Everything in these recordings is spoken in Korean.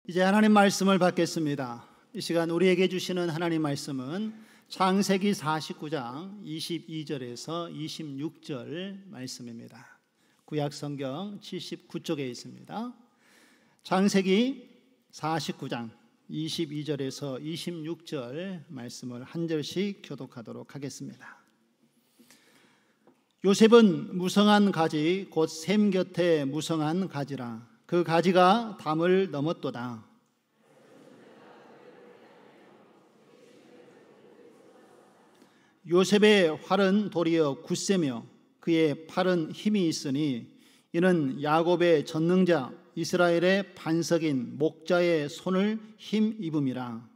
이제 하나님 말씀을 받겠습니다. 이 시간 우리에게 주시는 하나님 말씀은 창세기 49장 22절에서 26절 말씀입니다. 구약 성경 79쪽에 있습니다. 창세기 49장 22절에서 26절 말씀을 한 절씩 교독하도록 하겠습니다. 요셉은 무성한 가지 곧 샘 곁에 무성한 가지라. 그 가지가 담을 넘었도다. 요셉의 활은 도리어 굳세며 그의 팔은 힘이 있으니 이는 야곱의 전능자 이스라엘의 반석인 목자의 손을 힘입음이라.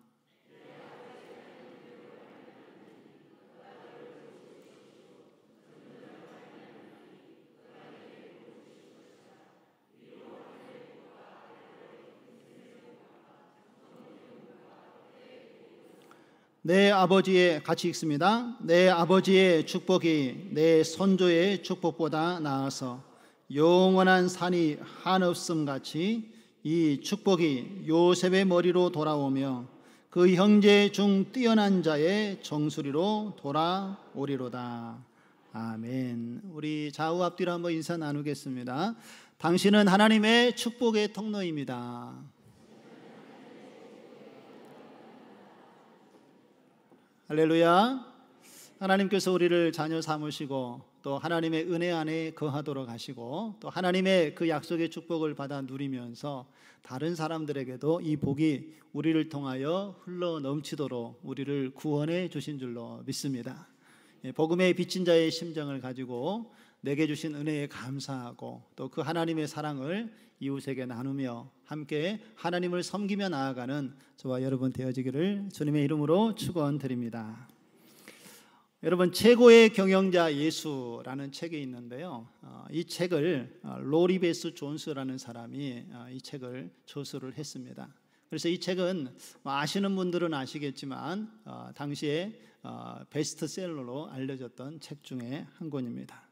내 아버지의 같이 읽습니다. 내 아버지의 축복이 내 선조의 축복보다 나아서 영원한 산이 한없음 같이 이 축복이 요셉의 머리로 돌아오며 그 형제 중 뛰어난 자의 정수리로 돌아오리로다. 아멘. 우리 좌우 앞뒤로 한번 인사 나누겠습니다. 당신은 하나님의 축복의 통로입니다. 할렐루야. 하나님께서 우리를 자녀 삼으시고 또 하나님의 은혜 안에 거하도록 하시고 또 하나님의 그 약속의 축복을 받아 누리면서 다른 사람들에게도 이 복이 우리를 통하여 흘러 넘치도록 우리를 구원해 주신 줄로 믿습니다. 복음의 빚진 자의 심정을 가지고 내게 주신 은혜에 감사하고 또 그 하나님의 사랑을 이웃에게 나누며 함께 하나님을 섬기며 나아가는 저와 여러분 되어지기를 주님의 이름으로 축원드립니다. 여러분, 최고의 경영자 예수라는 책이 있는데요, 이 책을 로리 베스 존스라는 사람이 이 책을 저서를 했습니다. 그래서 이 책은 아시는 분들은 아시겠지만 당시에 베스트셀러로 알려졌던 책 중에 한 권입니다.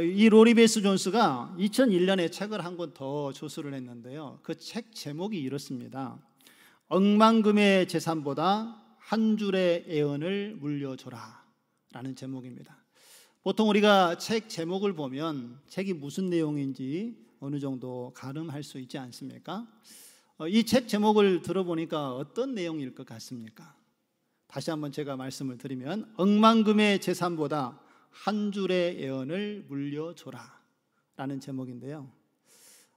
이 로리 베스 존스가 2001년에 책을 한 권 더 저서를 했는데요, 그 책 제목이 이렇습니다. 억만금의 재산보다 한 줄의 애언을 물려줘라 라는 제목입니다. 보통 우리가 책 제목을 보면 책이 무슨 내용인지 어느 정도 가늠할 수 있지 않습니까? 이 책 제목을 들어보니까 어떤 내용일 것 같습니까? 다시 한번 제가 말씀을 드리면 억만금의 재산보다 한 줄의 애언을 물려줘라 라는 제목인데요,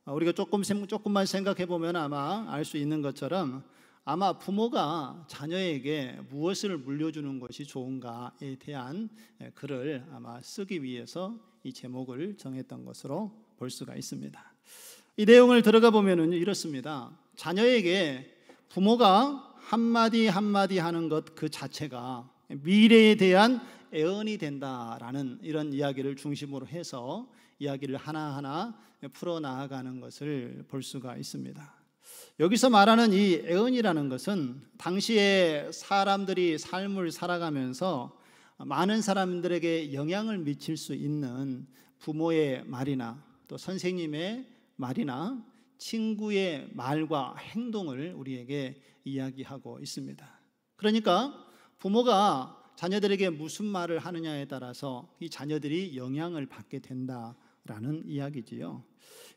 우리가 조금만 생각해 보면 아마 알 수 있는 것처럼 아마 부모가 자녀에게 무엇을 물려주는 것이 좋은가에 대한 글을 아마 쓰기 위해서 이 제목을 정했던 것으로 볼 수가 있습니다. 이 내용을 들어가 보면 이렇습니다. 자녀에게 부모가 한마디 한마디 하는 것 그 자체가 미래에 대한 애언이 된다라는 이런 이야기를 중심으로 해서 이야기를 하나하나 풀어나가는 것을 볼 수가 있습니다. 여기서 말하는 이 애언이라는 것은 당시에 사람들이 삶을 살아가면서 많은 사람들에게 영향을 미칠 수 있는 부모의 말이나 또 선생님의 말이나 친구의 말과 행동을 우리에게 이야기하고 있습니다. 그러니까 부모가 자녀들에게 무슨 말을 하느냐에 따라서 이 자녀들이 영향을 받게 된다라는 이야기지요.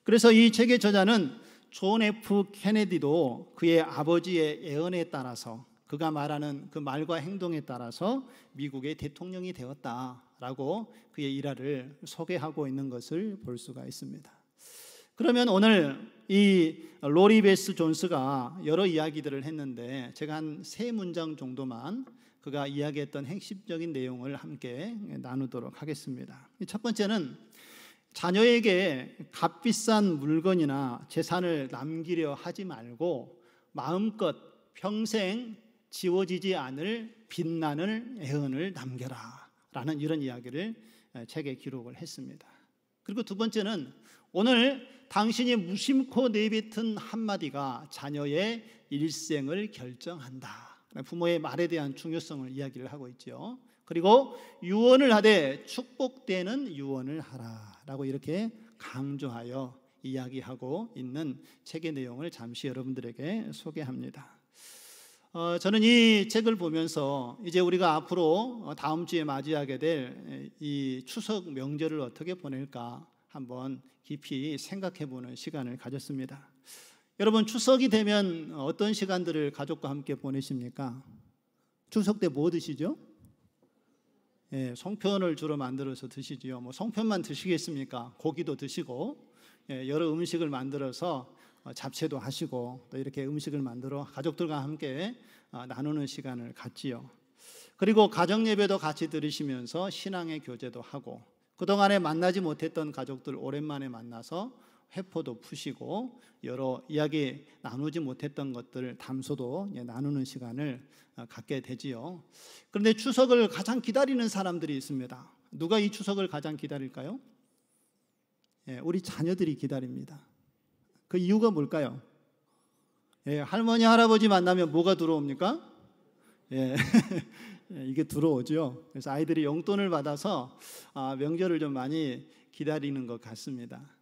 그래서 이 책의 저자는 존 F 케네디도 그의 아버지의 애언에 따라서 그가 말하는 그 말과 행동에 따라서 미국의 대통령이 되었다라고 그의 일화를 소개하고 있는 것을 볼 수가 있습니다. 그러면 오늘 이 로리 베스 존스가 여러 이야기들을 했는데 제가 한 3문장 정도만 그가 이야기했던 핵심적인 내용을 함께 나누도록 하겠습니다. 첫 번째는 자녀에게 값비싼 물건이나 재산을 남기려 하지 말고 마음껏 평생 지워지지 않을 빛나는 애언을 남겨라 라는 이런 이야기를 책에 기록을 했습니다. 그리고 두 번째는 오늘 당신이 무심코 내뱉은 한마디가 자녀의 일생을 결정한다. 부모의 말에 대한 중요성을 이야기를 하고 있죠. 그리고 유언을 하되 축복되는 유언을 하라 라고 이렇게 강조하여 이야기하고 있는 책의 내용을 잠시 여러분들에게 소개합니다. 저는 이 책을 보면서 이제 우리가 앞으로 다음 주에 맞이하게 될 이 추석 명절을 어떻게 보낼까 한번 깊이 생각해 보는 시간을 가졌습니다. 여러분, 추석이 되면 어떤 시간들을 가족과 함께 보내십니까? 추석 때 뭐 드시죠? 송편을 주로 만들어서 드시지요. 뭐 송편만 드시겠습니까? 고기도 드시고 여러 음식을 만들어서 잡채도 하시고 또 이렇게 음식을 만들어 가족들과 함께 나누는 시간을 갖지요. 그리고 가정 예배도 같이 들으시면서 신앙의 교제도 하고 그동안에 만나지 못했던 가족들 오랜만에 만나서 회포도 푸시고 여러 이야기 나누지 못했던 것들 담소도 나누는 시간을 갖게 되지요. 그런데 추석을 가장 기다리는 사람들이 있습니다. 누가 이 추석을 가장 기다릴까요? 우리 자녀들이 기다립니다. 그 이유가 뭘까요? 할머니 할아버지 만나면 뭐가 들어옵니까? 이게 들어오죠. 그래서 아이들이 용돈을 받아서 명절을 좀 많이 기다리는 것 같습니다.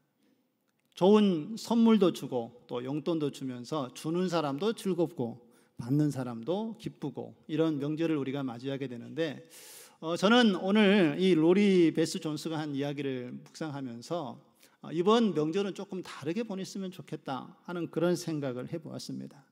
좋은 선물도 주고 또 용돈도 주면서 주는 사람도 즐겁고 받는 사람도 기쁘고 이런 명절을 우리가 맞이하게 되는데 저는 오늘 이 로리 베스 존스가 한 이야기를 묵상하면서 이번 명절은 조금 다르게 보냈으면 좋겠다 하는 그런 생각을 해보았습니다.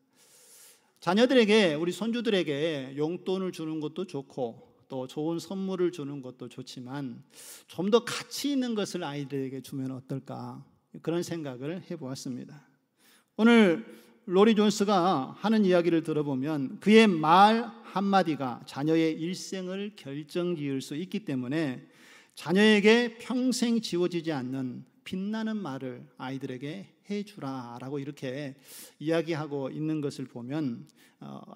자녀들에게, 우리 손주들에게 용돈을 주는 것도 좋고 또 좋은 선물을 주는 것도 좋지만 좀 더 가치 있는 것을 아이들에게 주면 어떨까, 그런 생각을 해보았습니다. 오늘 로리 존스가 하는 이야기를 들어보면 그의 말 한마디가 자녀의 일생을 결정지을 수 있기 때문에 자녀에게 평생 지워지지 않는 빛나는 말을 아이들에게 해주라라고 이렇게 이야기하고 있는 것을 보면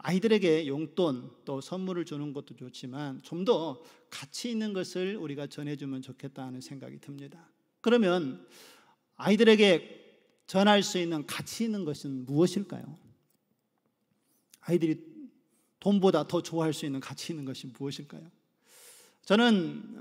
아이들에게 용돈 또 선물을 주는 것도 좋지만 좀 더 가치 있는 것을 우리가 전해주면 좋겠다는 생각이 듭니다. 그러면 아이들에게 전할 수 있는 가치 있는 것은 무엇일까요? 아이들이 돈보다 더 좋아할 수 있는 가치 있는 것이 무엇일까요? 저는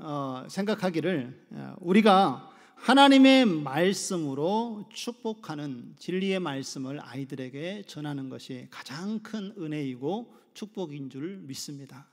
생각하기를 우리가 하나님의 말씀으로 축복하는 진리의 말씀을 아이들에게 전하는 것이 가장 큰 은혜이고 축복인 줄 믿습니다.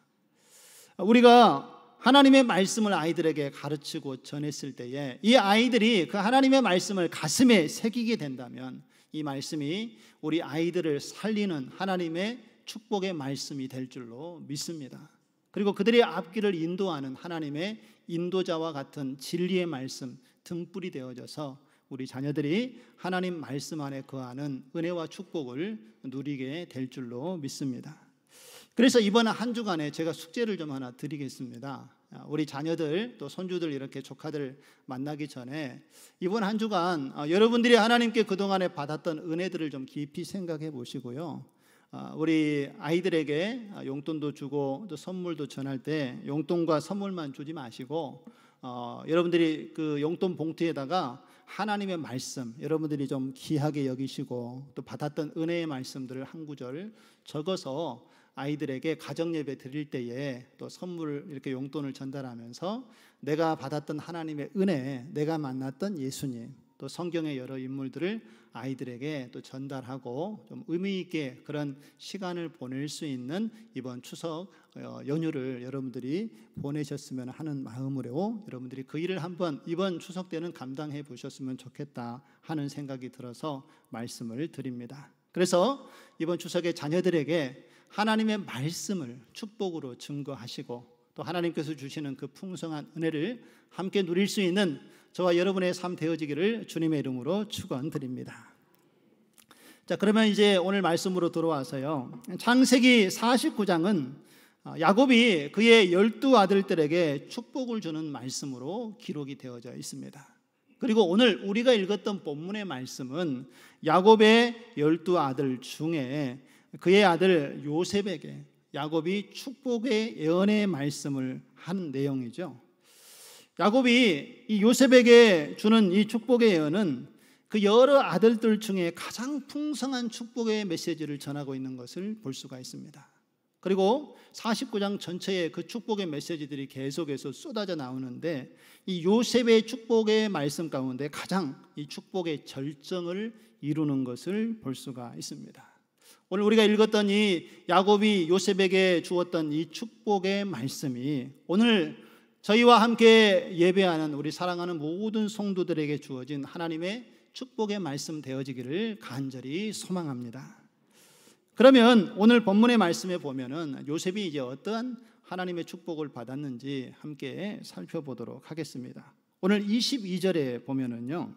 우리가 하나님의 말씀을 아이들에게 가르치고 전했을 때에 이 아이들이 그 하나님의 말씀을 가슴에 새기게 된다면 이 말씀이 우리 아이들을 살리는 하나님의 축복의 말씀이 될 줄로 믿습니다. 그리고 그들의 앞길을 인도하는 하나님의 인도자와 같은 진리의 말씀 등불이 되어져서 우리 자녀들이 하나님 말씀 안에 거하는 은혜와 축복을 누리게 될 줄로 믿습니다. 그래서 이번 한 주간에 제가 숙제를 좀 하나 드리겠습니다. 우리 자녀들 또 손주들 이렇게 조카들 만나기 전에 이번 한 주간 여러분들이 하나님께 그동안에 받았던 은혜들을 좀 깊이 생각해 보시고요. 우리 아이들에게 용돈도 주고 또 선물도 전할 때 용돈과 선물만 주지 마시고 여러분들이 그 용돈 봉투에다가 하나님의 말씀 여러분들이 좀 귀하게 여기시고 또 받았던 은혜의 말씀들을 한 구절 적어서 아이들에게 가정예배 드릴 때에 또 선물을 이렇게 용돈을 전달하면서 내가 받았던 하나님의 은혜, 내가 만났던 예수님, 또 성경의 여러 인물들을 아이들에게 또 전달하고 좀 의미 있게 그런 시간을 보낼 수 있는 이번 추석 연휴를 여러분들이 보내셨으면 하는 마음으로 여러분들이 그 일을 한번 이번 추석 때는 감당해 보셨으면 좋겠다 하는 생각이 들어서 말씀을 드립니다. 그래서 이번 추석에 자녀들에게 하나님의 말씀을 축복으로 증거하시고 또 하나님께서 주시는 그 풍성한 은혜를 함께 누릴 수 있는 저와 여러분의 삶 되어지기를 주님의 이름으로 축원드립니다. 자, 그러면 이제 오늘 말씀으로 들어와서요. 창세기 49장은 야곱이 그의 12 아들들에게 축복을 주는 말씀으로 기록이 되어져 있습니다. 그리고 오늘 우리가 읽었던 본문의 말씀은 야곱의 12 아들 중에 그의 아들 요셉에게 야곱이 축복의 예언의 말씀을 한 내용이죠. 야곱이 이 요셉에게 주는 이 축복의 예언은 그 여러 아들들 중에 가장 풍성한 축복의 메시지를 전하고 있는 것을 볼 수가 있습니다. 그리고 49장 전체에 그 축복의 메시지들이 계속해서 쏟아져 나오는데 이 요셉의 축복의 말씀 가운데 가장 이 축복의 절정을 이루는 것을 볼 수가 있습니다. 오늘 우리가 읽었던 이 야곱이 요셉에게 주었던 이 축복의 말씀이 오늘 저희와 함께 예배하는 우리 사랑하는 모든 성도들에게 주어진 하나님의 축복의 말씀 되어지기를 간절히 소망합니다. 그러면 오늘 본문의 말씀에 보면은 요셉이 이제 어떠한 하나님의 축복을 받았는지 함께 살펴보도록 하겠습니다. 오늘 22절에 보면은요,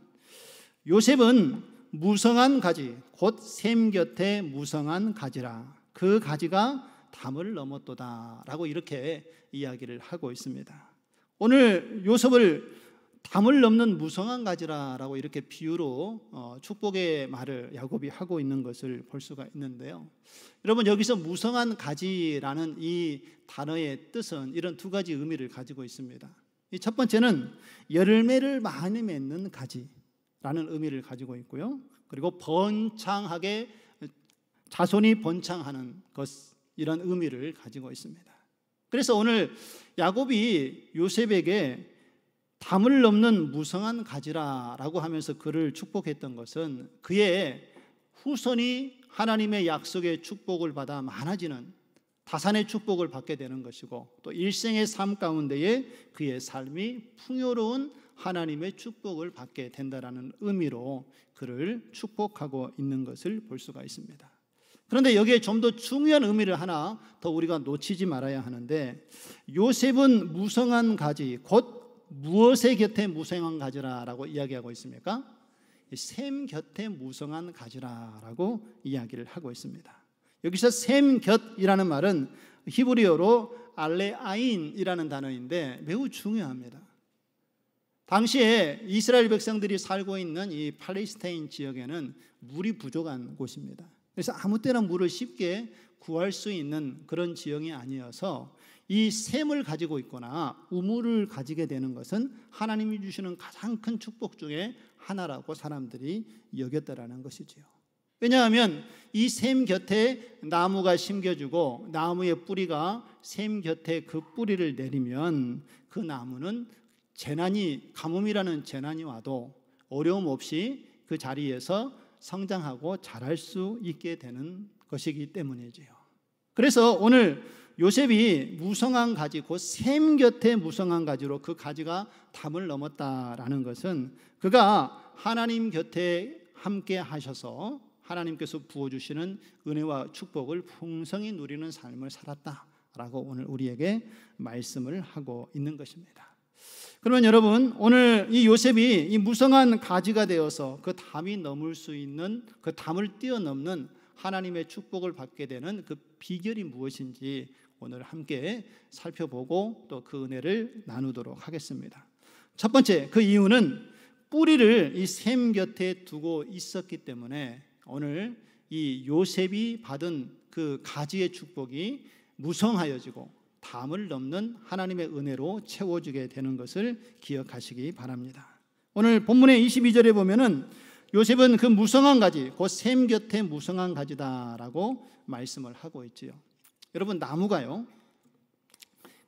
요셉은 무성한 가지 곧 샘 곁에 무성한 가지라 그 가지가 담을 넘었도다 라고 이렇게 이야기를 하고 있습니다. 오늘 요셉을 담을 넘는 무성한 가지라라고 이렇게 비유로 축복의 말을 야곱이 하고 있는 것을 볼 수가 있는데요. 여러분, 여기서 무성한 가지라는 이 단어의 뜻은 이런 두 가지 의미를 가지고 있습니다. 이 첫 번째는 열매를 많이 맺는 가지라는 의미를 가지고 있고요. 그리고 번창하게 자손이 번창하는 것, 이런 의미를 가지고 있습니다. 그래서 오늘 야곱이 요셉에게 담을 넘는 무성한 가지라라고 하면서 그를 축복했던 것은 그의 후손이 하나님의 약속의 축복을 받아 많아지는 다산의 축복을 받게 되는 것이고, 또 일생의 삶 가운데에 그의 삶이 풍요로운 하나님의 축복을 받게 된다라는 의미로 그를 축복하고 있는 것을 볼 수가 있습니다. 그런데 여기에 좀 더 중요한 의미를 하나 더 우리가 놓치지 말아야 하는데, 요셉은 무성한 가지 곧 무엇의 곁에 무성한 가지라라고 이야기하고 있습니까? 샘 곁에 무성한 가지라라고 이야기를 하고 있습니다. 여기서 샘 곁이라는 말은 히브리어로 알레아인이라는 단어인데 매우 중요합니다. 당시에 이스라엘 백성들이 살고 있는 이 팔레스타인 지역에는 물이 부족한 곳입니다. 그래서 아무 때나 물을 쉽게 구할 수 있는 그런 지형이 아니어서 이 샘을 가지고 있거나 우물을 가지게 되는 것은 하나님이 주시는 가장 큰 축복 중에 하나라고 사람들이 여겼다라는 것이지요. 왜냐하면 이 샘 곁에 나무가 심겨지고 나무의 뿌리가 샘 곁에 그 뿌리를 내리면 그 나무는 가뭄이라는 재난이 와도 어려움 없이 그 자리에서 성장하고 자랄 수 있게 되는 것이기 때문이지요. 그래서 오늘 요셉이 무성한 가지, 곧 샘 곁에 무성한 가지로 그 가지가 담을 넘었다라는 것은 그가 하나님 곁에 함께 하셔서 하나님께서 부어주시는 은혜와 축복을 풍성히 누리는 삶을 살았다라고 오늘 우리에게 말씀을 하고 있는 것입니다. 그러면 여러분, 오늘 이 요셉이 이 무성한 가지가 되어서 그 담이 넘을 수 있는, 그 담을 뛰어넘는 하나님의 축복을 받게 되는 그 비결이 무엇인지 오늘 함께 살펴보고 또 그 은혜를 나누도록 하겠습니다. 첫 번째, 그 이유는 뿌리를 이 샘 곁에 두고 있었기 때문에 오늘 이 요셉이 받은 그 가지의 축복이 무성하여지고 담을 넘는 하나님의 은혜로 채워지게 되는 것을 기억하시기 바랍니다. 오늘 본문의 22절에 보면은 요셉은 그 무성한 가지, 곧 샘 곁에 무성한 가지다라고 말씀을 하고 있지요. 여러분, 나무가요,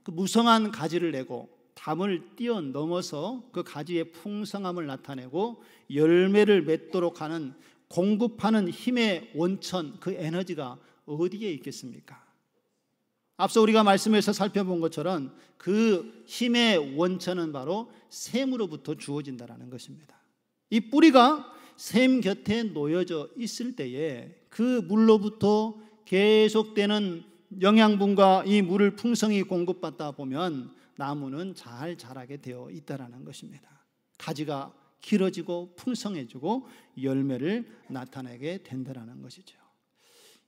그 무성한 가지를 내고 담을 뛰어넘어서 그 가지의 풍성함을 나타내고 열매를 맺도록 하는 공급하는 힘의 원천, 그 에너지가 어디에 있겠습니까? 앞서 우리가 말씀에서 살펴본 것처럼 그 힘의 원천은 바로 샘으로부터 주어진다는 것입니다. 이 뿌리가 샘 곁에 놓여져 있을 때에 그 물로부터 계속되는 영양분과 이 물을 풍성히 공급받다 보면 나무는 잘 자라게 되어 있다는 것입니다. 가지가 길어지고 풍성해지고 열매를 나타내게 된다는 것이죠.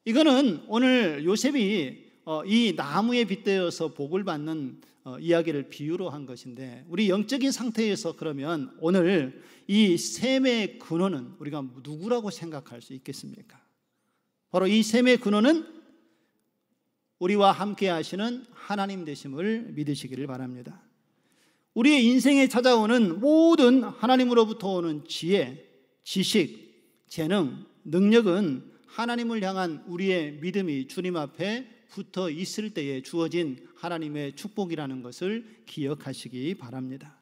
이거는 오늘 요셉이 이 나무에 빗대어서 복을 받는 이야기를 비유로 한 것인데, 우리 영적인 상태에서 그러면 오늘 이 샘의 근원은 우리가 누구라고 생각할 수 있겠습니까? 바로 이 샘의 근원은 우리와 함께 하시는 하나님 되심을 믿으시기를 바랍니다. 우리의 인생에 찾아오는 모든 하나님으로부터 오는 지혜, 지식, 재능, 능력은 하나님을 향한 우리의 믿음이 주님 앞에 붙어 있을 때에 주어진 하나님의 축복이라는 것을 기억하시기 바랍니다.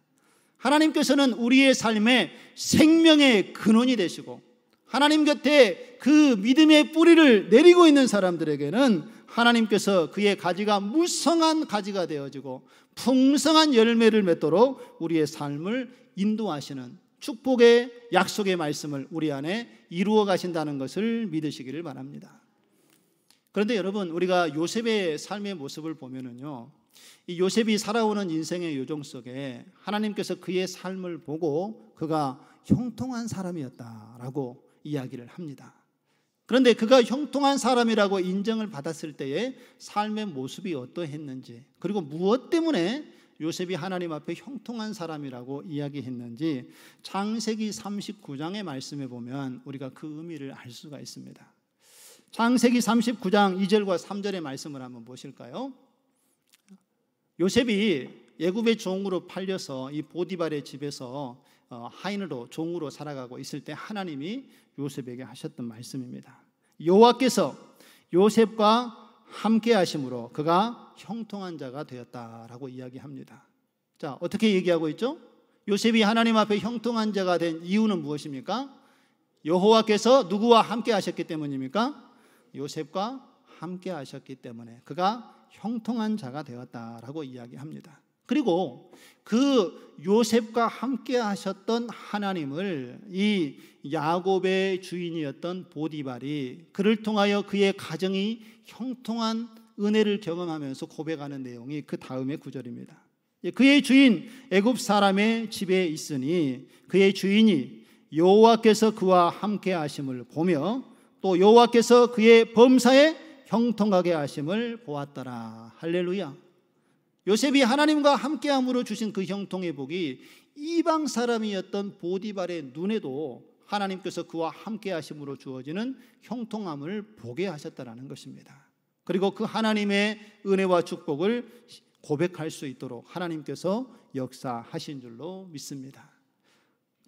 하나님께서는 우리의 삶에 생명의 근원이 되시고 하나님 곁에 그 믿음의 뿌리를 내리고 있는 사람들에게는 하나님께서 그의 가지가 무성한 가지가 되어지고 풍성한 열매를 맺도록 우리의 삶을 인도하시는 축복의 약속의 말씀을 우리 안에 이루어 가신다는 것을 믿으시기를 바랍니다. 그런데 여러분, 우리가 요셉의 삶의 모습을 보면은요, 이 요셉이 살아오는 인생의 요정 속에 하나님께서 그의 삶을 보고 그가 형통한 사람이었다라고 이야기를 합니다. 그런데 그가 형통한 사람이라고 인정을 받았을 때의 삶의 모습이 어떠했는지, 그리고 무엇 때문에 요셉이 하나님 앞에 형통한 사람이라고 이야기했는지 창세기 39장의 말씀에 보면 우리가 그 의미를 알 수가 있습니다. 창세기 39장 2절과 3절의 말씀을 한번 보실까요? 요셉이 애굽의 종으로 팔려서 이 보디발의 집에서 하인으로 종으로 살아가고 있을 때 하나님이 요셉에게 하셨던 말씀입니다. 여호와께서 요셉과 함께 하심으로 그가 형통한 자가 되었다라고 이야기합니다. 자, 어떻게 얘기하고 있죠? 요셉이 하나님 앞에 형통한 자가 된 이유는 무엇입니까? 여호와께서 누구와 함께 하셨기 때문입니까? 요셉과 함께 하셨기 때문에 그가 형통한 자가 되었다라고 이야기합니다. 그리고 그 요셉과 함께 하셨던 하나님을 이 야곱의 주인이었던 보디발이 그를 통하여 그의 가정이 형통한 은혜를 경험하면서 고백하는 내용이 그 다음의 구절입니다. 그의 주인 애굽 사람의 집에 있으니 그의 주인이 여호와께서 그와 함께 하심을 보며 또 여호와께서 그의 범사에 형통하게 하심을 보았더라. 할렐루야. 요셉이 하나님과 함께함으로 주신 그 형통의 복이 이방 사람이었던 보디발의 눈에도 하나님께서 그와 함께하심으로 주어지는 형통함을 보게 하셨다라는 것입니다. 그리고 그 하나님의 은혜와 축복을 고백할 수 있도록 하나님께서 역사하신 줄로 믿습니다.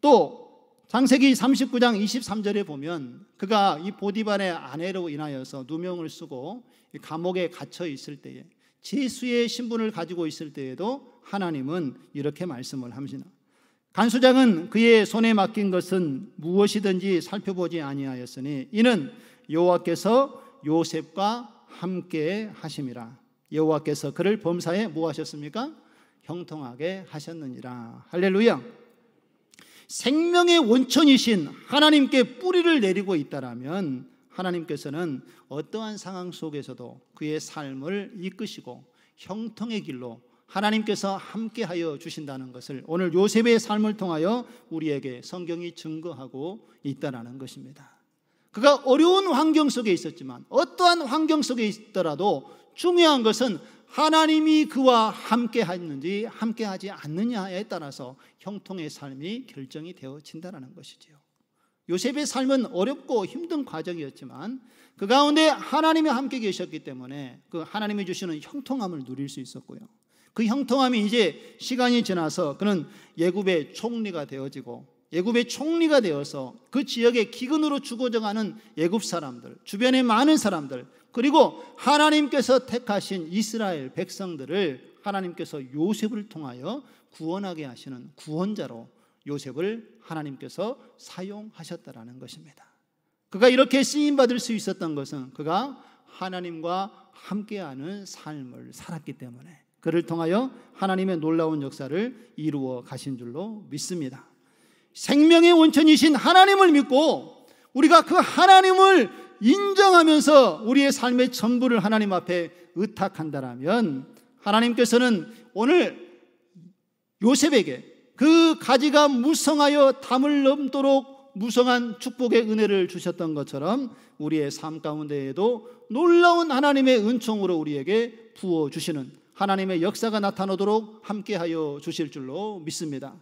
또 창세기 39장 23절에 보면 그가 이 보디발의 아내로 인하여서 누명을 쓰고 감옥에 갇혀 있을 때에 제수의 신분을 가지고 있을 때에도 하나님은 이렇게 말씀을 합니다. 간수장은 그의 손에 맡긴 것은 무엇이든지 살펴보지 아니하였으니 이는 여호와께서 요셉과 함께 하심이라. 여호와께서 그를 범사에 뭐 하셨습니까? 형통하게 하셨느니라. 할렐루야. 생명의 원천이신 하나님께 뿌리를 내리고 있다라면 하나님께서는 어떠한 상황 속에서도 그의 삶을 이끄시고 형통의 길로 하나님께서 함께하여 주신다는 것을 오늘 요셉의 삶을 통하여 우리에게 성경이 증거하고 있다는 것입니다. 그가 어려운 환경 속에 있었지만 어떠한 환경 속에 있더라도 중요한 것은 하나님이 그와 함께하는지 함께하지 않느냐에 따라서 형통의 삶이 결정이 되어진다는 것이지요. 요셉의 삶은 어렵고 힘든 과정이었지만 그 가운데 하나님이 함께 계셨기 때문에 그 하나님이 주시는 형통함을 누릴 수 있었고요. 그 형통함이 이제 시간이 지나서 그는 애굽의 총리가 되어지고 애굽의 총리가 되어서 그 지역의 기근으로 죽어져가는 애굽 사람들, 주변의 많은 사람들, 그리고 하나님께서 택하신 이스라엘 백성들을 하나님께서 요셉을 통하여 구원하게 하시는 구원자로 요셉을 하나님께서 사용하셨다라는 것입니다. 그가 이렇게 쓰임받을 수 있었던 것은 그가 하나님과 함께하는 삶을 살았기 때문에 그를 통하여 하나님의 놀라운 역사를 이루어 가신 줄로 믿습니다. 생명의 원천이신 하나님을 믿고 우리가 그 하나님을 인정하면서 우리의 삶의 전부를 하나님 앞에 의탁한다라면 하나님께서는 오늘 요셉에게 그 가지가 무성하여 담을 넘도록 무성한 축복의 은혜를 주셨던 것처럼 우리의 삶 가운데에도 놀라운 하나님의 은총으로 우리에게 부어주시는 하나님의 역사가 나타나도록 함께하여 주실 줄로 믿습니다.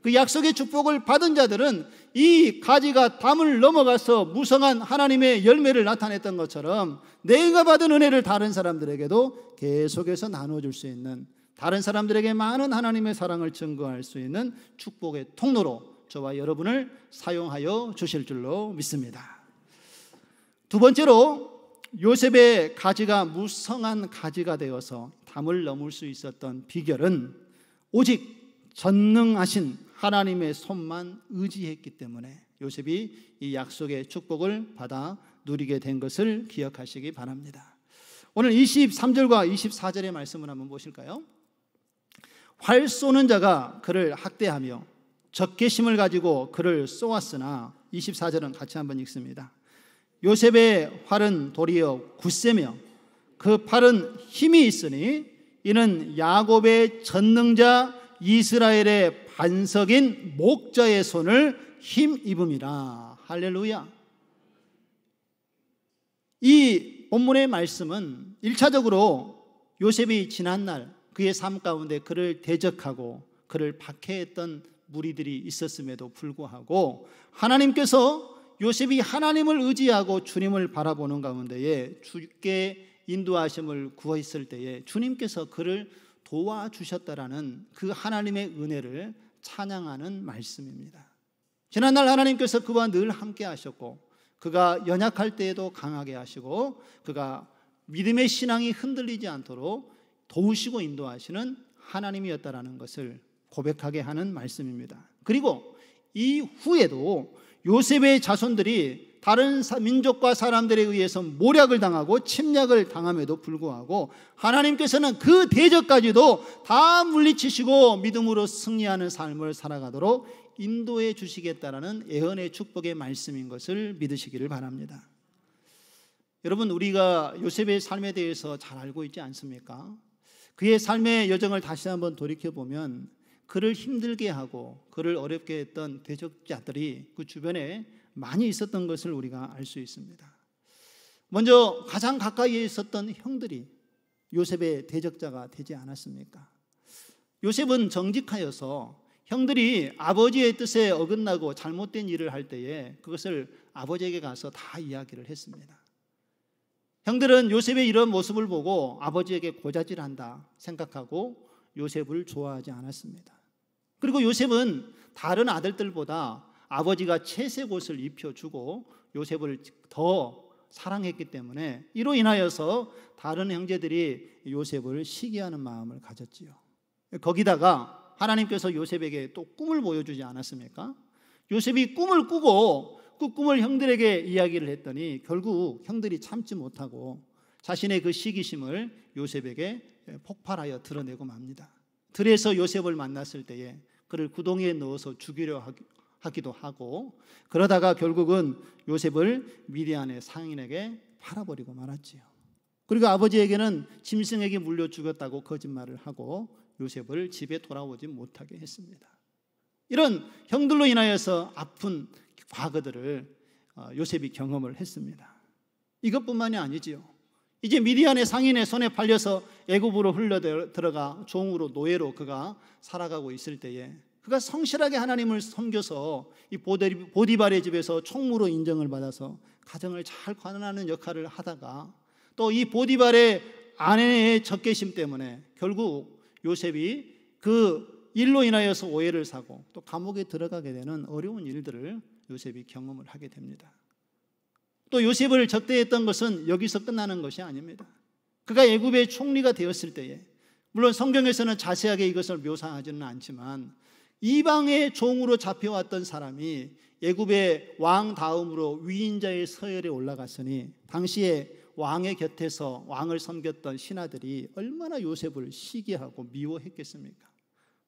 그 약속의 축복을 받은 자들은 이 가지가 담을 넘어가서 무성한 하나님의 열매를 나타냈던 것처럼 내가 받은 은혜를 다른 사람들에게도 계속해서 나눠줄 수 있는, 다른 사람들에게 많은 하나님의 사랑을 증거할 수 있는 축복의 통로로 저와 여러분을 사용하여 주실 줄로 믿습니다. 두 번째로 요셉의 가지가 무성한 가지가 되어서 담을 넘을 수 있었던 비결은 오직 전능하신 하나님의 손만 의지했기 때문에 요셉이 이 약속의 축복을 받아 누리게 된 것을 기억하시기 바랍니다. 오늘 23절과 24절의 말씀을 한번 보실까요? 활 쏘는 자가 그를 학대하며 적개심을 가지고 그를 쏘았으나 24절은 같이 한번 읽습니다. 요셉의 활은 도리어 굳세며 그 팔은 힘이 있으니 이는 야곱의 전능자 이스라엘의 반석인 목자의 손을 힘입음이라. 할렐루야. 이 본문의 말씀은 1차적으로 요셉이 지난날 그의 삶 가운데 그를 대적하고 그를 박해했던 무리들이 있었음에도 불구하고 하나님께서 요셉이 하나님을 의지하고 주님을 바라보는 가운데에 주께 인도하심을 구했을 때에 주님께서 그를 도와주셨다라는 그 하나님의 은혜를 찬양하는 말씀입니다. 지난날 하나님께서 그와 늘 함께 하셨고 그가 연약할 때에도 강하게 하시고 그가 믿음의 신앙이 흔들리지 않도록 도우시고 인도하시는 하나님이었다라는 것을 고백하게 하는 말씀입니다. 그리고 이후에도 요셉의 자손들이 다른 민족과 사람들에 의해서 모략을 당하고 침략을 당함에도 불구하고 하나님께서는 그 대적까지도 다 물리치시고 믿음으로 승리하는 삶을 살아가도록 인도해 주시겠다라는 예언의 축복의 말씀인 것을 믿으시기를 바랍니다. 여러분, 우리가 요셉의 삶에 대해서 잘 알고 있지 않습니까? 그의 삶의 여정을 다시 한번 돌이켜보면 그를 힘들게 하고 그를 어렵게 했던 대적자들이 그 주변에 많이 있었던 것을 우리가 알 수 있습니다. 먼저 가장 가까이에 있었던 형들이 요셉의 대적자가 되지 않았습니까? 요셉은 정직하여서 형들이 아버지의 뜻에 어긋나고 잘못된 일을 할 때에 그것을 아버지에게 가서 다 이야기를 했습니다. 형들은 요셉의 이런 모습을 보고 아버지에게 고자질한다 생각하고 요셉을 좋아하지 않았습니다. 그리고 요셉은 다른 아들들보다 아버지가 채색 옷을 입혀주고 요셉을 더 사랑했기 때문에 이로 인하여서 다른 형제들이 요셉을 시기하는 마음을 가졌지요. 거기다가 하나님께서 요셉에게 또 꿈을 보여주지 않았습니까? 요셉이 꿈을 꾸고 그 꿈을 형들에게 이야기를 했더니 결국 형들이 참지 못하고 자신의 그 시기심을 요셉에게 폭발하여 드러내고 맙니다. 들에서 요셉을 만났을 때에 그를 구덩이에 넣어서 죽이려 하기도 하고 그러다가 결국은 요셉을 미디안의 상인에게 팔아버리고 말았지요. 그리고 아버지에게는 짐승에게 물려 죽였다고 거짓말을 하고 요셉을 집에 돌아오지 못하게 했습니다. 이런 형들로 인하여서 아픈 과거들을 요셉이 경험을 했습니다. 이것뿐만이 아니지요. 이제 미디안의 상인의 손에 팔려서 애굽으로 흘러 들어가 종으로 노예로 그가 살아가고 있을 때에 그가 성실하게 하나님을 섬겨서 이 보디발의 집에서 총무로 인정을 받아서 가정을 잘 관할하는 역할을 하다가 또 이 보디발의 아내의 적개심 때문에 결국 요셉이 그 일로 인하여서 오해를 사고 또 감옥에 들어가게 되는 어려운 일들을 요셉이 경험을 하게 됩니다. 또 요셉을 적대했던 것은 여기서 끝나는 것이 아닙니다. 그가 애굽의 총리가 되었을 때에 물론 성경에서는 자세하게 이것을 묘사하지는 않지만 이방의 종으로 잡혀왔던 사람이 애굽의 왕 다음으로 위인자의 서열에 올라갔으니 당시에 왕의 곁에서 왕을 섬겼던 신하들이 얼마나 요셉을 시기하고 미워했겠습니까?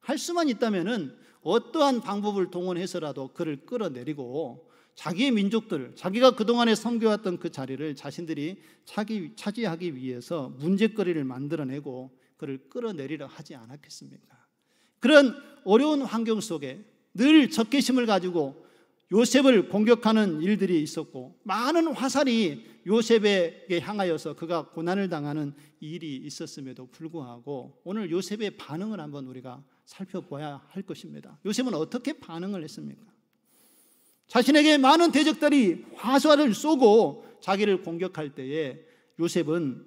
할 수만 있다면은 어떠한 방법을 동원해서라도 그를 끌어내리고 자기의 민족들, 자기가 그동안에 섬겨왔던 그 자리를 자신들이 차지하기 위해서 문제거리를 만들어내고 그를 끌어내리려 하지 않았겠습니까? 그런 어려운 환경 속에 늘 적개심을 가지고 요셉을 공격하는 일들이 있었고 많은 화살이 요셉에게 향하여서 그가 고난을 당하는 일이 있었음에도 불구하고 오늘 요셉의 반응을 한번 우리가 살펴봐야 할 것입니다. 요셉은 어떻게 반응을 했습니까? 자신에게 많은 대적들이 화살을 쏘고 자기를 공격할 때에 요셉은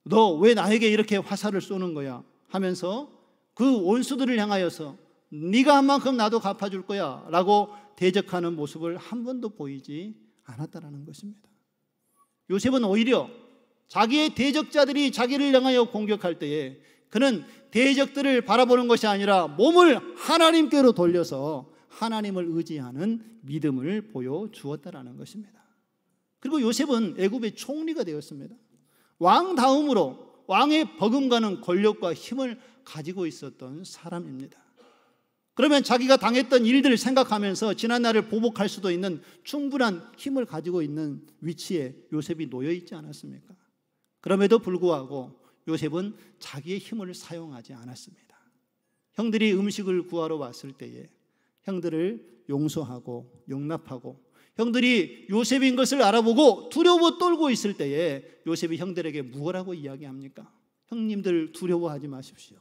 너 왜 나에게 이렇게 화살을 쏘는 거야? 하면서 그 원수들을 향하여서 네가 한 만큼 나도 갚아줄 거야 라고 대적하는 모습을 한 번도 보이지 않았다라는 것입니다. 요셉은 오히려 자기의 대적자들이 자기를 향하여 공격할 때에 그는 대적들을 바라보는 것이 아니라 몸을 하나님께로 돌려서 하나님을 의지하는 믿음을 보여주었다라는 것입니다. 그리고 요셉은 애굽의 총리가 되었습니다. 왕 다음으로 왕의 버금가는 권력과 힘을 가지고 있었던 사람입니다. 그러면 자기가 당했던 일들을 생각하면서 지난 날을 보복할 수도 있는 충분한 힘을 가지고 있는 위치에 요셉이 놓여 있지 않았습니까? 그럼에도 불구하고 요셉은 자기의 힘을 사용하지 않았습니다. 형들이 음식을 구하러 왔을 때에 형들을 용서하고 용납하고, 형들이 요셉인 것을 알아보고 두려워 떨고 있을 때에 요셉이 형들에게 무엇라고 이야기합니까? 형님들 두려워하지 마십시오.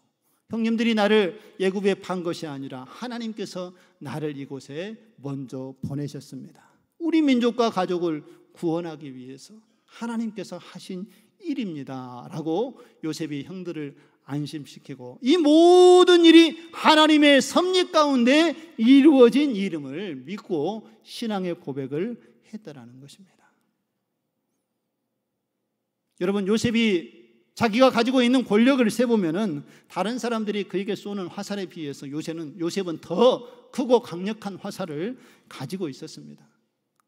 형님들이 나를 애굽에 판 것이 아니라 하나님께서 나를 이곳에 먼저 보내셨습니다. 우리 민족과 가족을 구원하기 위해서 하나님께서 하신 일입니다 라고 요셉이 형들을 안심시키고, 이 모든 일이 하나님의 섭리 가운데 이루어진 이름을 믿고 신앙의 고백을 했다라는 것입니다. 여러분, 요셉이 자기가 가지고 있는 권력을 세보면은 다른 사람들이 그에게 쏘는 화살에 비해서 요셉은 더 크고 강력한 화살을 가지고 있었습니다.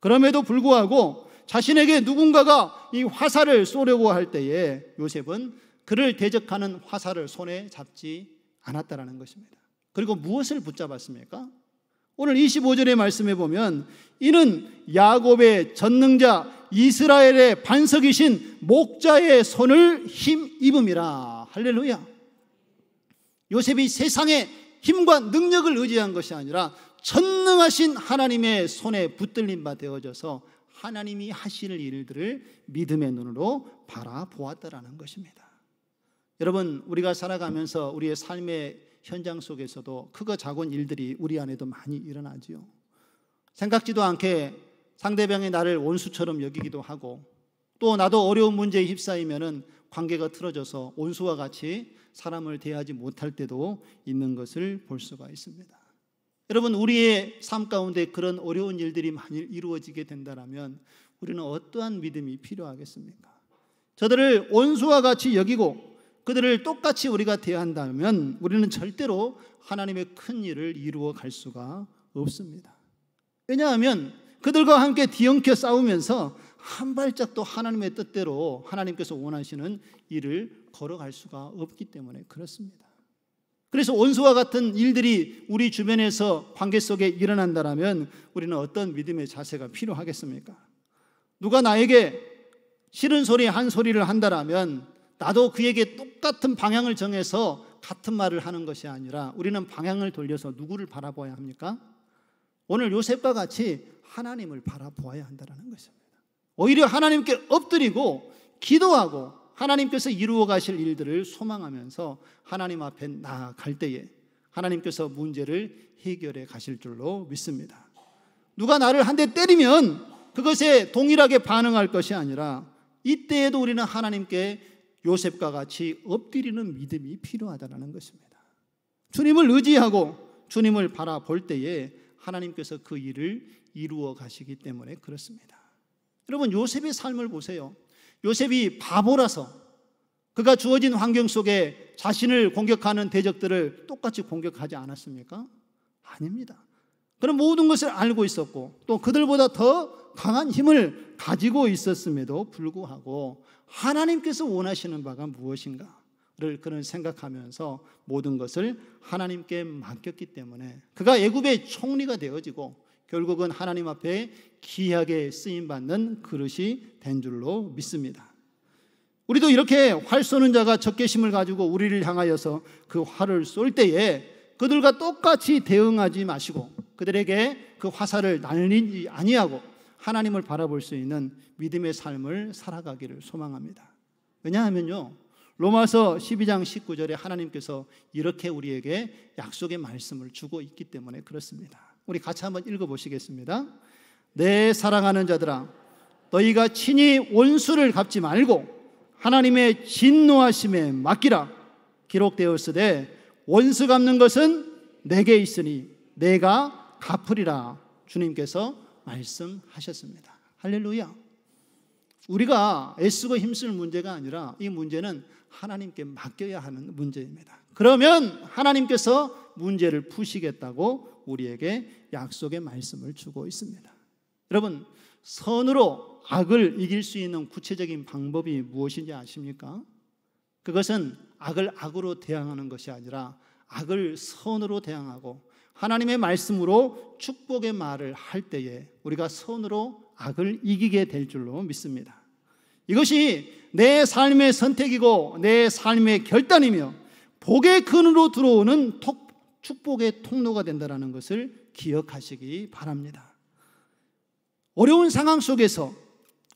그럼에도 불구하고 자신에게 누군가가 이 화살을 쏘려고 할 때에 요셉은 그를 대적하는 화살을 손에 잡지 않았다라는 것입니다. 그리고 무엇을 붙잡았습니까? 오늘 25절의 말씀에 보면 이는 야곱의 전능자 이스라엘의 반석이신 목자의 손을 힘입음이라. 할렐루야. 요셉이 세상의 힘과 능력을 의지한 것이 아니라 전능하신 하나님의 손에 붙들린 바 되어져서 하나님이 하실 일들을 믿음의 눈으로 바라보았다라는 것입니다. 여러분, 우리가 살아가면서 우리의 삶의 현장 속에서도 크고 작은 일들이 우리 안에도 많이 일어나지요. 생각지도 않게 상대방이 나를 원수처럼 여기기도 하고, 또 나도 어려운 문제에 휩싸이면은 관계가 틀어져서 원수와 같이 사람을 대하지 못할 때도 있는 것을 볼 수가 있습니다. 여러분, 우리의 삶 가운데 그런 어려운 일들이 만일 이루어지게 된다면 우리는 어떠한 믿음이 필요하겠습니까? 저들을 원수와 같이 여기고 그들을 똑같이 우리가 대한다면 우리는 절대로 하나님의 큰 일을 이루어 갈 수가 없습니다. 왜냐하면 그들과 함께 뒤엉켜 싸우면서 한 발짝도 하나님의 뜻대로 하나님께서 원하시는 일을 걸어갈 수가 없기 때문에 그렇습니다. 그래서 원수와 같은 일들이 우리 주변에서 관계 속에 일어난다면 우리는 어떤 믿음의 자세가 필요하겠습니까? 누가 나에게 싫은 소리 한 소리를 한다면 나도 그에게 똑같은 방향을 정해서 같은 말을 하는 것이 아니라 우리는 방향을 돌려서 누구를 바라보아야 합니까? 오늘 요셉과 같이 하나님을 바라보아야 한다는 것입니다. 오히려 하나님께 엎드리고 기도하고 하나님께서 이루어 가실 일들을 소망하면서 하나님 앞에 나아갈 때에 하나님께서 문제를 해결해 가실 줄로 믿습니다. 누가 나를 한 대 때리면 그것에 동일하게 반응할 것이 아니라 이때에도 우리는 하나님께 요셉과 같이 엎드리는 믿음이 필요하다는 것입니다. 주님을 의지하고 주님을 바라볼 때에 하나님께서 그 일을 이루어 가시기 때문에 그렇습니다. 여러분, 요셉의 삶을 보세요. 요셉이 바보라서 그가 주어진 환경 속에 자신을 공격하는 대적들을 똑같이 공격하지 않았습니까? 아닙니다. 그런 모든 것을 알고 있었고 또 그들보다 더 강한 힘을 가지고 있었음에도 불구하고 하나님께서 원하시는 바가 무엇인가를 그는 생각하면서 모든 것을 하나님께 맡겼기 때문에 그가 애굽의 총리가 되어지고 결국은 하나님 앞에 귀하게 쓰임받는 그릇이 된 줄로 믿습니다. 우리도 이렇게 활 쏘는 자가 적개심을 가지고 우리를 향하여서 그 활을 쏠 때에 그들과 똑같이 대응하지 마시고 그들에게 그 화살을 날리지 아니하고 하나님을 바라볼 수 있는 믿음의 삶을 살아가기를 소망합니다. 왜냐하면요, 로마서 12장 19절에 하나님께서 이렇게 우리에게 약속의 말씀을 주고 있기 때문에 그렇습니다. 우리 같이 한번 읽어보시겠습니다. 내 사랑하는 자들아, 너희가 친히 원수를 갚지 말고 하나님의 진노하심에 맡기라. 기록되었으되 원수 갚는 것은 내게 있으니 내가 갚으리라. 주님께서 말씀하셨습니다. 할렐루야. 우리가 애쓰고 힘쓸 문제가 아니라 이 문제는 하나님께 맡겨야 하는 문제입니다. 그러면 하나님께서 문제를 푸시겠다고 우리에게 약속의 말씀을 주고 있습니다. 여러분, 선으로 악을 이길 수 있는 구체적인 방법이 무엇인지 아십니까? 그것은 악을 악으로 대항하는 것이 아니라 악을 선으로 대항하고 하나님의 말씀으로 축복의 말을 할 때에 우리가 선으로 악을 이기게 될 줄로 믿습니다. 이것이 내 삶의 선택이고 내 삶의 결단이며 복의 근으로 들어오는 축복의 통로가 된다는 것을 기억하시기 바랍니다. 어려운 상황 속에서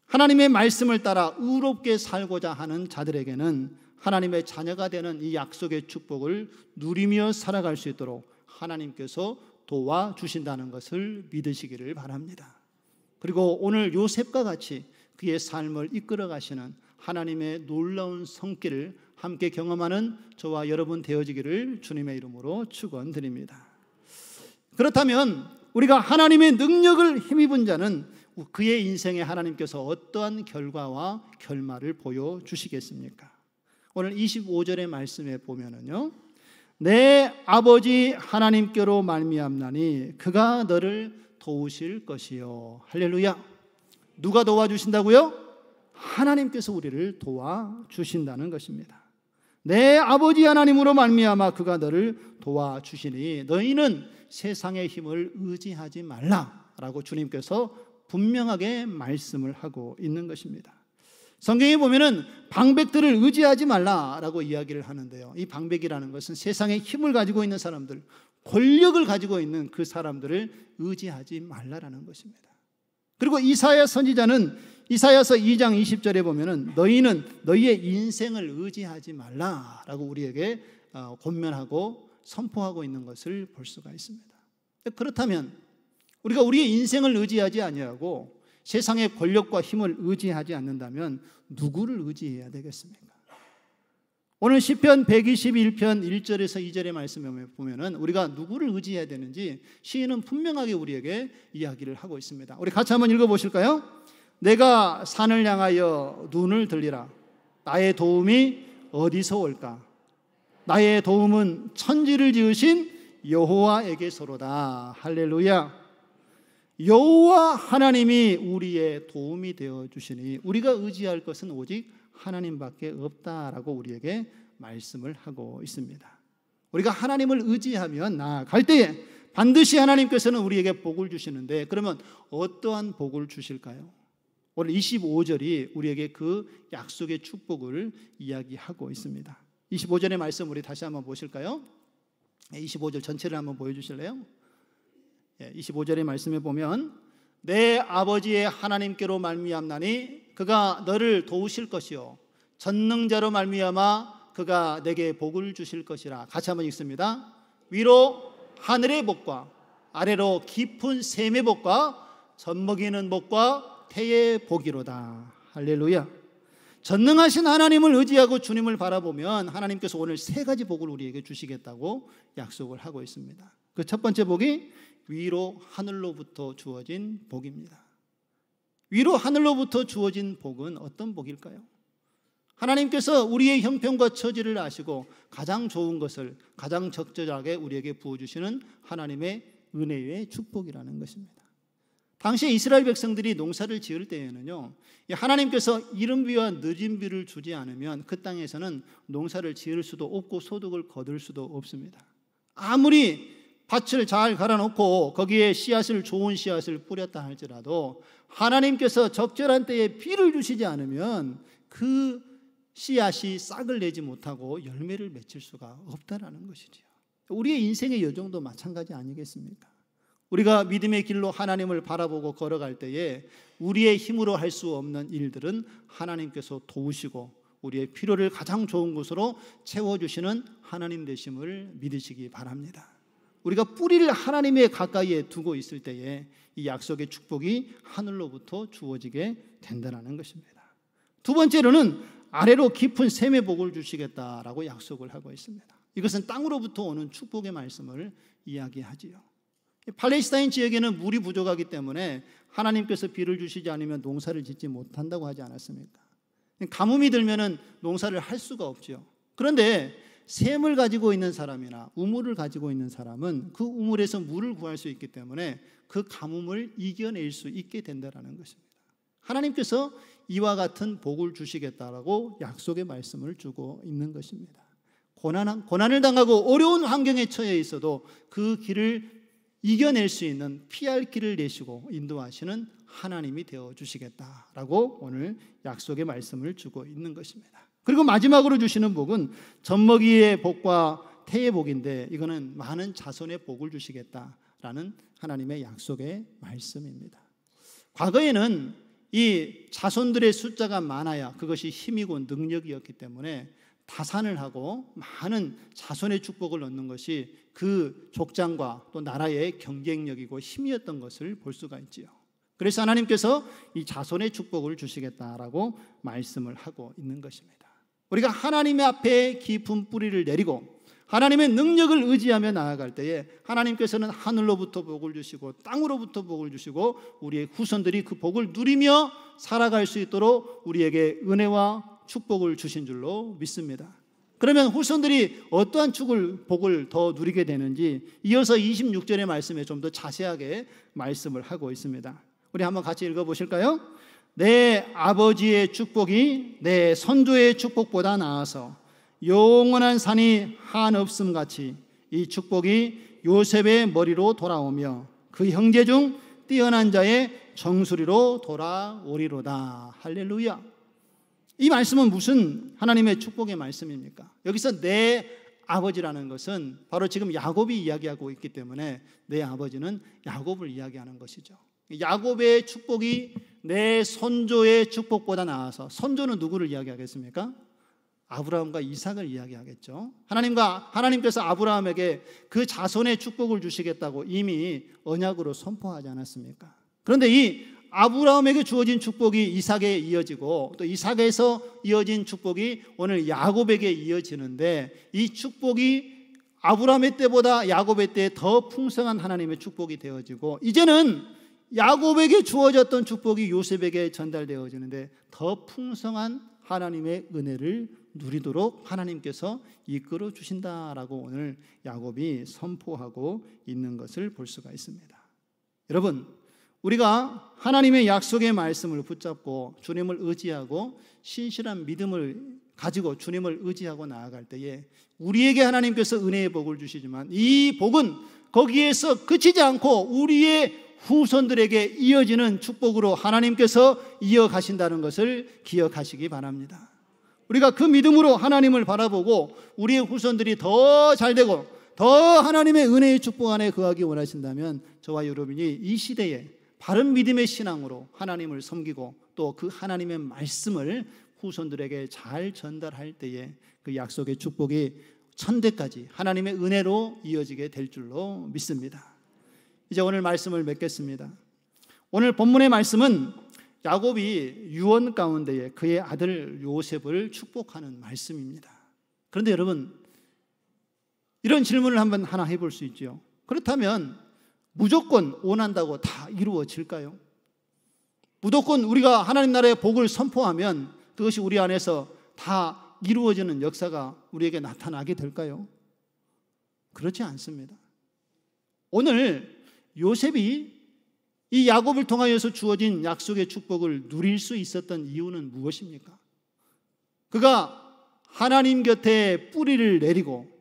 하나님의 말씀을 따라 의롭게 살고자 하는 자들에게는 하나님의 자녀가 되는 이 약속의 축복을 누리며 살아갈 수 있도록 하나님께서 도와주신다는 것을 믿으시기를 바랍니다. 그리고 오늘 요셉과 같이 그의 삶을 이끌어 가시는 하나님의 놀라운 손길을 함께 경험하는 저와 여러분 되어지기를 주님의 이름으로 축원드립니다. 그렇다면 우리가 하나님의 능력을 힘입은 자는 그의 인생에 하나님께서 어떠한 결과와 결말을 보여주시겠습니까? 오늘 25절의 말씀에 보면은요, 내 아버지 하나님께로 말미암나니 그가 너를 도우실 것이요. 할렐루야. 누가 도와주신다고요? 하나님께서 우리를 도와주신다는 것입니다. 내 아버지 하나님으로 말미암아 그가 너를 도와주시니 너희는 세상의 힘을 의지하지 말라라고 주님께서 분명하게 말씀을 하고 있는 것입니다. 성경에 보면은 방백들을 의지하지 말라라고 이야기를 하는데요, 이 방백이라는 것은 세상의 힘을 가지고 있는 사람들, 권력을 가지고 있는 그 사람들을 의지하지 말라라는 것입니다. 그리고 이사야 선지자는 이사야서 2장 20절에 보면은 너희는 너희의 인생을 의지하지 말라라고 우리에게 권면하고 선포하고 있는 것을 볼 수가 있습니다. 그렇다면 우리가 우리의 인생을 의지하지 아니하고 세상의 권력과 힘을 의지하지 않는다면 누구를 의지해야 되겠습니까? 오늘 시편 121편 1절에서 2절의 말씀에 보면은 우리가 누구를 의지해야 되는지 시인은 분명하게 우리에게 이야기를 하고 있습니다. 우리 같이 한번 읽어보실까요? 내가 산을 향하여 눈을 들리라. 나의 도움이 어디서 올까? 나의 도움은 천지를 지으신 여호와에게서로다. 할렐루야. 여호와 하나님이 우리의 도움이 되어 주시니 우리가 의지할 것은 오직 하나님밖에 없다라고 우리에게 말씀을 하고 있습니다. 우리가 하나님을 의지하면 나아갈 때에 반드시 하나님께서는 우리에게 복을 주시는데, 그러면 어떠한 복을 주실까요? 오늘 25절이 우리에게 그 약속의 축복을 이야기하고 있습니다. 25절의 말씀 우리 다시 한번 보실까요? 25절 전체를 한번 보여주실래요? 25절의 말씀에 보면 내 아버지의 하나님께로 말미암나니 그가 너를 도우실 것이요 전능자로 말미암아 그가 내게 복을 주실 것이라. 같이 한번 읽습니다. 위로 하늘의 복과 아래로 깊은 샘의 복과 젖먹이는 복과 태의 복이로다. 할렐루야. 전능하신 하나님을 의지하고 주님을 바라보면 하나님께서 오늘 세 가지 복을 우리에게 주시겠다고 약속을 하고 있습니다. 그 첫 번째 복이 위로 하늘로부터 주어진 복입니다. 위로 하늘로부터 주어진 복은 어떤 복일까요? 하나님께서 우리의 형편과 처지를 아시고 가장 좋은 것을 가장 적절하게 우리에게 부어주시는 하나님의 은혜의 축복이라는 것입니다. 당시 이스라엘 백성들이 농사를 지을 때에는요, 하나님께서 이른비와 늦은비를 주지 않으면 그 땅에서는 농사를 지을 수도 없고 소득을 거둘 수도 없습니다. 아무리 밭을 잘 갈아놓고 거기에 씨앗을 좋은 씨앗을 뿌렸다 할지라도 하나님께서 적절한 때에 비를 주시지 않으면 그 씨앗이 싹을 내지 못하고 열매를 맺힐 수가 없다라는 것이죠. 우리의 인생의 여정도 마찬가지 아니겠습니까? 우리가 믿음의 길로 하나님을 바라보고 걸어갈 때에 우리의 힘으로 할 수 없는 일들은 하나님께서 도우시고 우리의 필요를 가장 좋은 곳으로 채워주시는 하나님 되심을 믿으시기 바랍니다. 우리가 뿌리를 하나님의 가까이에 두고 있을 때에 이 약속의 축복이 하늘로부터 주어지게 된다는 것입니다. 두 번째로는 아래로 깊은 샘의 복을 주시겠다라고 약속을 하고 있습니다. 이것은 땅으로부터 오는 축복의 말씀을 이야기하지요. 팔레스타인 지역에는 물이 부족하기 때문에 하나님께서 비를 주시지 않으면 농사를 짓지 못한다고 하지 않았습니까? 가뭄이 들면은 농사를 할 수가 없죠. 그런데 샘을 가지고 있는 사람이나 우물을 가지고 있는 사람은 그 우물에서 물을 구할 수 있기 때문에 그 가뭄을 이겨낼 수 있게 된다는 것입니다. 하나님께서 이와 같은 복을 주시겠다라고 약속의 말씀을 주고 있는 것입니다. 고난을 당하고 어려운 환경에 처해 있어도 그 길을 이겨낼 수 있는, 피할 길을 내시고 인도하시는 하나님이 되어주시겠다라고 오늘 약속의 말씀을 주고 있는 것입니다. 그리고 마지막으로 주시는 복은 젖먹이의 복과 태의 복인데, 이거는 많은 자손의 복을 주시겠다라는 하나님의 약속의 말씀입니다. 과거에는 이 자손들의 숫자가 많아야 그것이 힘이고 능력이었기 때문에 다산을 하고 많은 자손의 축복을 얻는 것이 그 족장과 또 나라의 경쟁력이고 힘이었던 것을 볼 수가 있지요. 그래서 하나님께서 이 자손의 축복을 주시겠다라고 말씀을 하고 있는 것입니다. 우리가 하나님의 앞에 깊은 뿌리를 내리고 하나님의 능력을 의지하며 나아갈 때에 하나님께서는 하늘로부터 복을 주시고 땅으로부터 복을 주시고 우리의 후손들이 그 복을 누리며 살아갈 수 있도록 우리에게 은혜와 축복을 주신 줄로 믿습니다. 그러면 후손들이 어떠한 복을 더 누리게 되는지 이어서 26절의 말씀에 좀 더 자세하게 말씀을 하고 있습니다. 우리 한번 같이 읽어보실까요? 내 아버지의 축복이 내 선조의 축복보다 나아서 영원한 산이 한없음 같이 이 축복이 요셉의 머리로 돌아오며 그 형제 중 뛰어난 자의 정수리로 돌아오리로다. 할렐루야. 이 말씀은 무슨 하나님의 축복의 말씀입니까? 여기서 내 아버지라는 것은 바로 지금 야곱이 이야기하고 있기 때문에 내 아버지는 야곱을 이야기하는 것이죠. 야곱의 축복이 내 선조의 축복보다 나아서, 선조는 누구를 이야기하겠습니까? 아브라함과 이삭을 이야기하겠죠. 하나님께서 아브라함에게 그 자손의 축복을 주시겠다고 이미 언약으로 선포하지 않았습니까? 그런데 이 아브라함에게 주어진 축복이 이삭에 이어지고 또 이삭에서 이어진 축복이 오늘 야곱에게 이어지는데, 이 축복이 아브라함의 때보다 야곱의 때에 더 풍성한 하나님의 축복이 되어지고, 이제는 야곱에게 주어졌던 축복이 요셉에게 전달되어지는데 더 풍성한 하나님의 은혜를 누리도록 하나님께서 이끌어 주신다라고 오늘 야곱이 선포하고 있는 것을 볼 수가 있습니다. 여러분, 우리가 하나님의 약속의 말씀을 붙잡고 주님을 의지하고 신실한 믿음을 가지고 주님을 의지하고 나아갈 때에 우리에게 하나님께서 은혜의 복을 주시지만 이 복은 거기에서 그치지 않고 우리의 후손들에게 이어지는 축복으로 하나님께서 이어가신다는 것을 기억하시기 바랍니다. 우리가 그 믿음으로 하나님을 바라보고 우리의 후손들이 더 잘되고 더 하나님의 은혜의 축복 안에 거하기 원하신다면 저와 여러분이 이 시대에 바른 믿음의 신앙으로 하나님을 섬기고 또 그 하나님의 말씀을 후손들에게 잘 전달할 때에 그 약속의 축복이 천대까지 하나님의 은혜로 이어지게 될 줄로 믿습니다. 이제 오늘 말씀을 맺겠습니다. 오늘 본문의 말씀은 야곱이 유언 가운데에 그의 아들 요셉을 축복하는 말씀입니다. 그런데 여러분, 이런 질문을 한번 하나 해볼 수 있죠. 그렇다면 무조건 원한다고 다 이루어질까요? 무조건 우리가 하나님 나라의 복을 선포하면 그것이 우리 안에서 다 이루어지는 역사가 우리에게 나타나게 될까요? 그렇지 않습니다. 오늘 요셉이 이 야곱을 통하여서 주어진 약속의 축복을 누릴 수 있었던 이유는 무엇입니까? 그가 하나님 곁에 뿌리를 내리고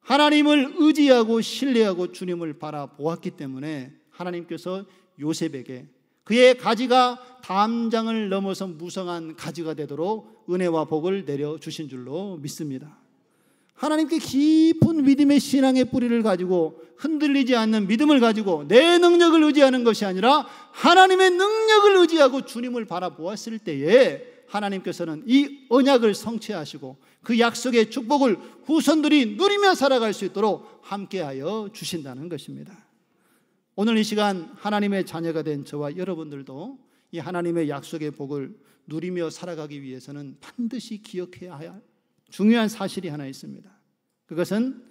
하나님을 의지하고 신뢰하고 주님을 바라보았기 때문에 하나님께서 요셉에게 그의 가지가 담장을 넘어서 무성한 가지가 되도록 은혜와 복을 내려주신 줄로 믿습니다. 하나님께 깊은 믿음의 신앙의 뿌리를 가지고 흔들리지 않는 믿음을 가지고 내 능력을 의지하는 것이 아니라 하나님의 능력을 의지하고 주님을 바라보았을 때에 하나님께서는 이 언약을 성취하시고 그 약속의 축복을 후손들이 누리며 살아갈 수 있도록 함께하여 주신다는 것입니다. 오늘 이 시간 하나님의 자녀가 된 저와 여러분들도 이 하나님의 약속의 복을 누리며 살아가기 위해서는 반드시 기억해야 할 중요한 사실이 하나 있습니다. 그것은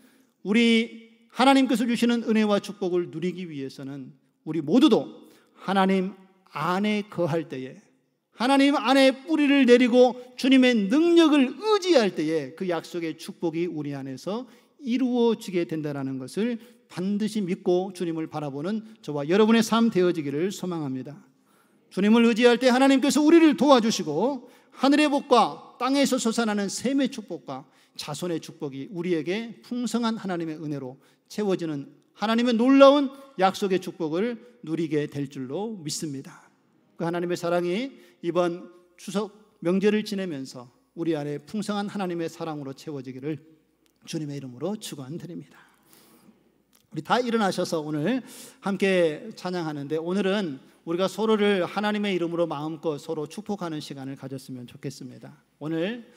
우리 하나님께서 주시는 은혜와 축복을 누리기 위해서는 우리 모두도 하나님 안에 거할 때에, 하나님 안에 뿌리를 내리고 주님의 능력을 의지할 때에 그 약속의 축복이 우리 안에서 이루어지게 된다는 것을 반드시 믿고 주님을 바라보는 저와 여러분의 삶 되어지기를 소망합니다. 주님을 의지할 때 하나님께서 우리를 도와주시고 하늘의 복과 땅에서 솟아나는 샘의 축복과 자손의 축복이 우리에게 풍성한 하나님의 은혜로 채워지는 하나님의 놀라운 약속의 축복을 누리게 될 줄로 믿습니다. 그 하나님의 사랑이 이번 추석 명절을 지내면서 우리 안에 풍성한 하나님의 사랑으로 채워지기를 주님의 이름으로 축원드립니다. 우리 다 일어나셔서 오늘 함께 찬양하는데, 오늘은 우리가 서로를 하나님의 이름으로 마음껏 서로 축복하는 시간을 가졌으면 좋겠습니다. 오늘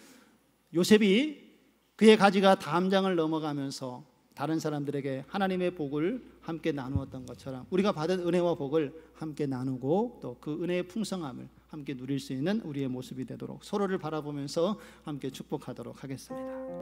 요셉이 그의 가지가 담장을 넘어가면서 다른 사람들에게 하나님의 복을 함께 나누었던 것처럼 우리가 받은 은혜와 복을 함께 나누고 또 그 은혜의 풍성함을 함께 누릴 수 있는 우리의 모습이 되도록 서로를 바라보면서 함께 축복하도록 하겠습니다.